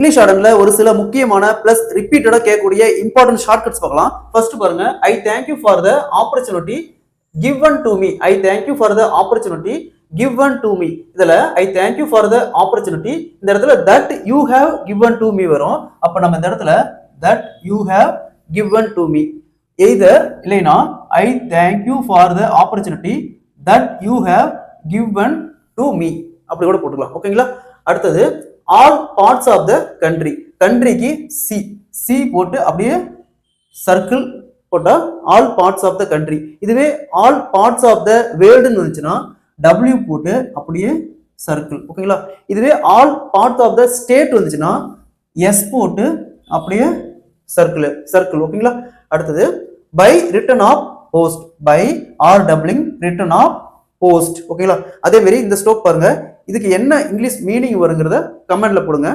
English ஆர்டர்ல ஒரு சில முக்கியமான பிளஸ் ரிப்பீட்டடா கேட்கக்கூடிய இம்பார்ட்டன்ட் ஷார்ட்கட்ஸ் பார்க்கலாம். ஃபர்ஸ்ட் பாருங்க, I thank you for the opportunity given to me. I thank you for the opportunity given to me. இதுல I thank you for the opportunity, இந்த இடத்துல that you have given to me வரும். அப்ப நம்ம இந்த இடத்துல that you have given to me either இல்லைனா I thank you for the opportunity that you have given to me அப்படி கூட போட்டுக்கலாம். ஓகேங்களா? அடுத்தது all parts of the country, கண்ட்ரிக்கு சி சி போட்டு அப்படியே சர்க்கிள் போட்டா all parts of the country. இதுவே ஆல் பார்ட்ஸ் ஆஃப் த வேர்ல்டுன்னு இருந்துச்சுன்னா டபிள்யூ போட்டு அப்படியே சர்க்கிள். ஓகேங்களா? இதுவே all parts of the state வந்துச்சுன்னா எஸ் போட்டு அப்படியே சர்க்கிள் சர்க்கிள். ஓகேங்களா? அடுத்தது by return of post, by R doubling return of post. ஓகேங்களா? அதே மாதிரி இந்த ஸ்ட்ரோக் பாருங்க, இதுக்கு என்ன இங்கிலீஷ் மீனிங் வருங்கிறத கமெண்ட்ல போடுங்க.